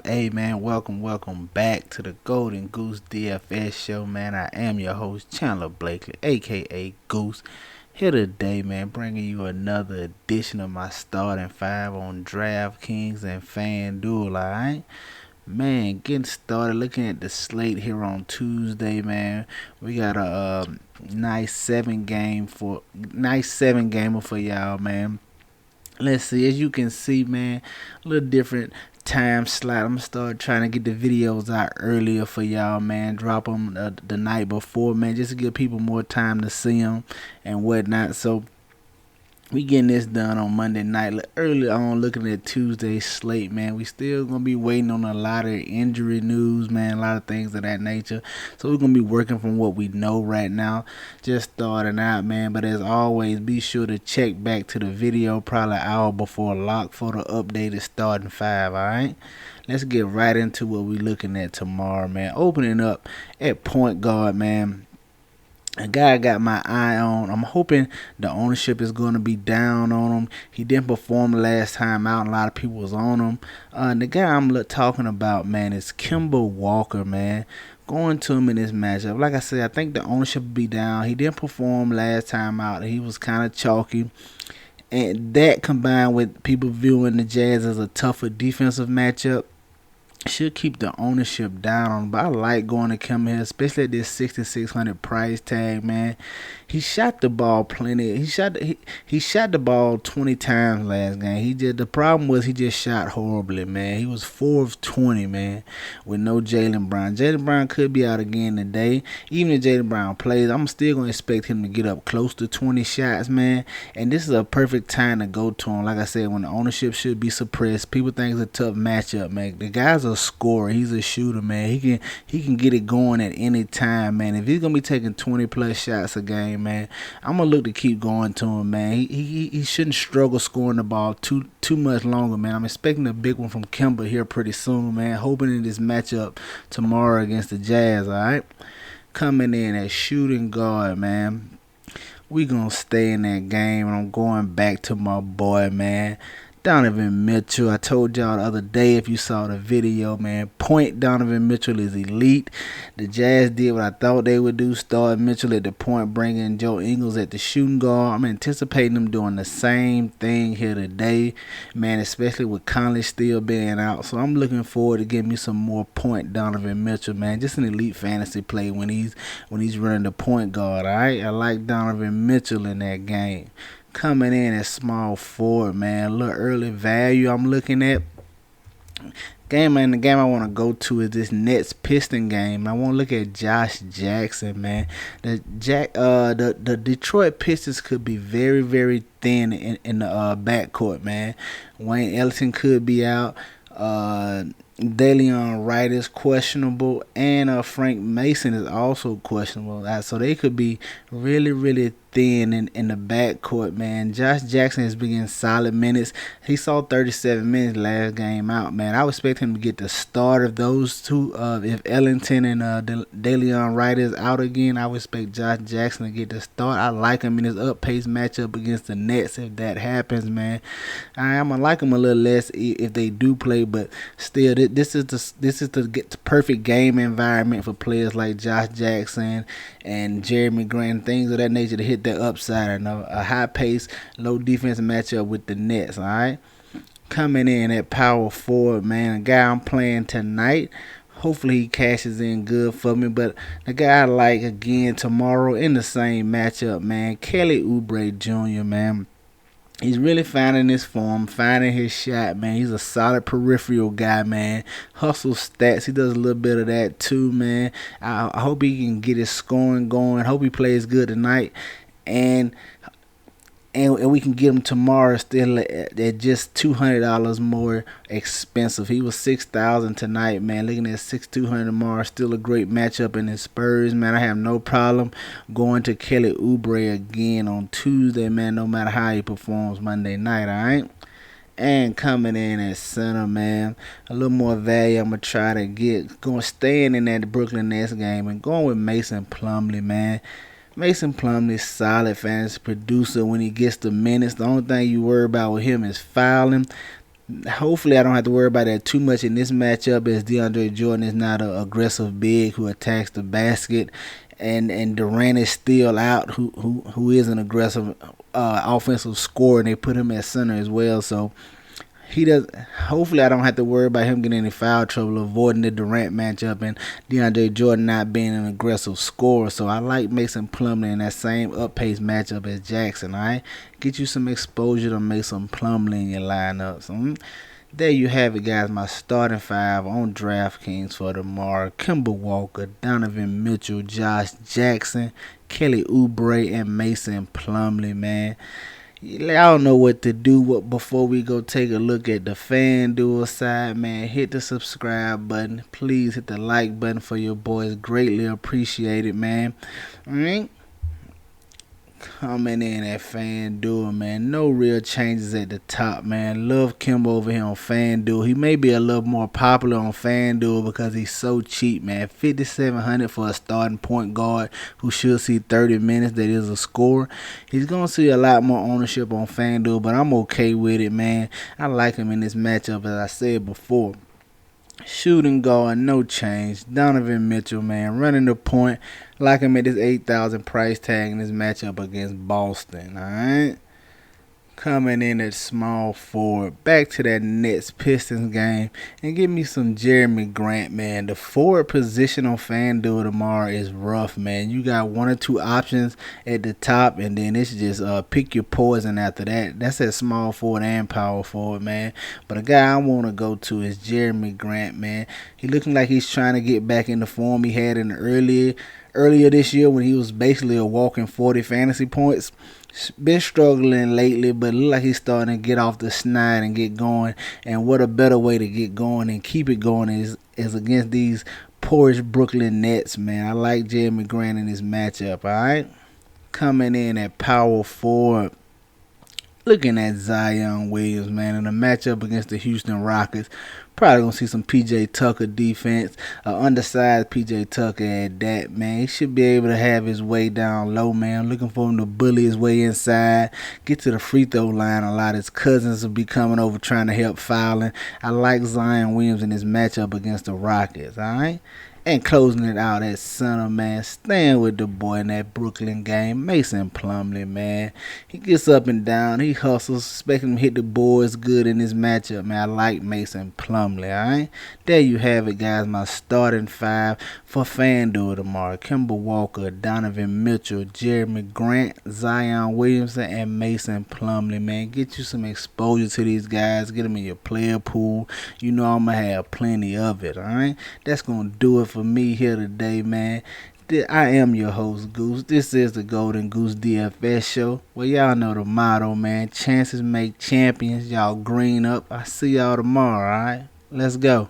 live. Hey man, welcome back to the Golden Goose DFS show, man. I am your host, Chandler Blakely, aka Goose. Here today, man, bringing you another edition of my starting five on Draftkings and Fanduel, alright? Man, getting started looking at the slate here on Tuesday, man. We got a nice seven gamer for y'all, man. Let's see, as you can see, man, a little different time slot. I'm gonna start trying to get the videos out earlier for y'all, man. Drop them the night before, man, just to give people more time to see them and whatnot. So we getting this done on Monday night. Early on, looking at Tuesday's slate, man. We still gonna be waiting on a lot of injury news, man. A lot of things of that nature. So we're gonna be working from what we know right now. Just starting out, man. But as always, be sure to check back to the video probably an hour before lock for the updated starting five. All right. Let's get right into what we looking at tomorrow, man. Opening up at point guard, man. A guy I got my eye on. I'm hoping the ownership is going to be down on him. He didn't perform last time out. A lot of people was on him. The guy I'm talking about, man, is Kimball Walker, man. Going to him in this matchup. Like I said, I think the ownership will be down. He didn't perform last time out. He was kind of chalky. And that combined with people viewing the Jazz as a tougher defensive matchup should keep the ownership down on him. But I like going to come here, especially at this 6,600 price tag, man. He shot the ball plenty. He shot the ball 20 times last game. The problem was he just shot horribly, man. He was 4 of 20, man, with no Jaylen Brown. Jaylen Brown could be out again today. Even if Jaylen Brown plays, I'm still gonna expect him to get up close to 20 shots, man. And this is a perfect time to go to him. Like I said, when the ownership should be suppressed, people think it's a tough matchup, man. The guy's a scorer. He's a shooter, man. He can get it going at any time, man. If he's gonna be taking 20 plus shots a game, man, I'm gonna look to keep going to him, man. He shouldn't struggle scoring the ball too much longer, man. I'm expecting a big one from Kimball here pretty soon, man. Hoping in this matchup tomorrow against the Jazz, all right? Coming in at shooting guard, man. We gonna stay in that game, and I'm going back to my boy, man, Donovan Mitchell. I told y'all the other day, if you saw the video, man, point Donovan Mitchell is elite. The Jazz did what I thought they would do, start Mitchell at the point, bringing Joe Ingles at the shooting guard. I'm anticipating them doing the same thing here today, man, especially with Conley still being out. So I'm looking forward to getting me some more point Donovan Mitchell, man. Just an elite fantasy play when he's running the point guard, all right? I like Donovan Mitchell in that game. Coming in at small forward, man. A little early value I'm looking at. The game I want to go to is this Nets Piston game. I want to look at Josh Jackson, man. The Detroit Pistons could be very, very thin in the backcourt, man. Wayne Ellington could be out. Dalion Wright is questionable, and Frank Mason is also questionable. So they could be really, really thin in the backcourt, man. Josh Jackson has been getting solid minutes. He saw 37 minutes last game out, man. I would expect him to get the start of those two. If Ellington and Dalion Wright is out again, I would expect Josh Jackson to get the start. I like him in his up-paced matchup against the Nets if that happens, man. I'm gonna like him a little less if they do play, but still, this is the perfect game environment for players like Josh Jackson and Jeremy Grant, things of that nature, to hit that upside and a high-paced, low defense matchup with the Nets, all right? Coming in at power forward, man, a guy I'm playing tonight. Hopefully he cashes in good for me, but the guy I like again tomorrow in the same matchup, man, Kelly Oubre Jr., man. He's really finding his form, finding his shot, man. He's a solid peripheral guy, man. Hustle stats, he does a little bit of that too, man. I hope he can get his scoring going. Hope he plays good tonight. And we can get him tomorrow still at just $200 more expensive. He was $6,000 tonight, man. Looking at $6,200 tomorrow, still a great matchup in the Spurs, man. I have no problem going to Kelly Oubre again on Tuesday, man, no matter how he performs Monday night, all right? And coming in at center, man, a little more value I'm going to try to get. Staying in that Brooklyn Nets game and going with Mason Plumley, man. Mason Plumlee, solid fantasy producer when he gets the minutes. The only thing you worry about with him is fouling. Hopefully, I don't have to worry about that too much in this matchup, as DeAndre Jordan is not an aggressive big who attacks the basket, and Durant is still out, who is an aggressive offensive scorer, and they put him at center as well. So he does. Hopefully, I don't have to worry about him getting any foul trouble, avoiding the Durant matchup, and DeAndre Jordan not being an aggressive scorer. So I like Mason Plumley in that same up-paced matchup as Jackson. All right, get you some exposure to Mason Plumley in your lineup. So there you have it, guys. My starting five on DraftKings for tomorrow: Kimball Walker, Donovan Mitchell, Josh Jackson, Kelly Oubre, and Mason Plumley. Man, I don't know what to do before we go take a look at the FanDuel side, man. Hit the subscribe button. Please hit the like button for your boys. Greatly appreciated, man. Alright. Coming in at FanDuel, man. No real changes at the top, man. Love Kimball over here on FanDuel. He may be a little more popular on FanDuel because he's so cheap, man. $5,700 for a starting point guard who should see 30 minutes. That is a score. He's going to see a lot more ownership on FanDuel, but I'm okay with it, man. I like him in this matchup, as I said before. Shooting guard, no change. Donovan Mitchell, man, running the point. Like him at this $8,000 price tag in this matchup against Boston. All right. Coming in at small forward. Back to that Nets Pistons game. And give me some Jeremy Grant, man. The forward position on FanDuel tomorrow is rough, man. You got one or two options at the top, and then it's just pick your poison after that. That's at small forward and power forward, man. But a guy I want to go to is Jeremy Grant, man. He looking like he's trying to get back in the form he had in the earlier this year when he was basically a walking 40 fantasy points. Been struggling lately, but look like he's starting to get off the snide and get going. And what a better way to get going and keep it going is against these poorish Brooklyn Nets, man. I like Jeremy Grant in this matchup, all right? Coming in at power forward. Looking at Zion Williams, man, in a matchup against the Houston Rockets. Probably going to see some P.J. Tucker defense. Undersized P.J. Tucker at that, man. He should be able to have his way down low, man. I'm looking for him to bully his way inside. Get to the free throw line a lot. His cousins will be coming over trying to help fouling. I like Zion Williams in this matchup against the Rockets, all right? And closing it out at center, man. Staying with the boy in that Brooklyn game. Mason Plumley, man. He gets up and down. He hustles. Expect him to hit the boards good in this matchup, man. I like Mason Plumley, alright? There you have it, guys. My starting five for FanDuel tomorrow. Kimball Walker, Donovan Mitchell, Jeremy Grant, Zion Williamson, and Mason Plumley, man. Get you some exposure to these guys. Get them in your player pool. You know I'm going to have plenty of it, alright? That's going to do it for me here today, man. I am your host, Goose. This is the Golden Goose DFS show. Well, y'all know the motto, man. Chances make champions. Y'all green up. I see y'all tomorrow, alright? Let's go.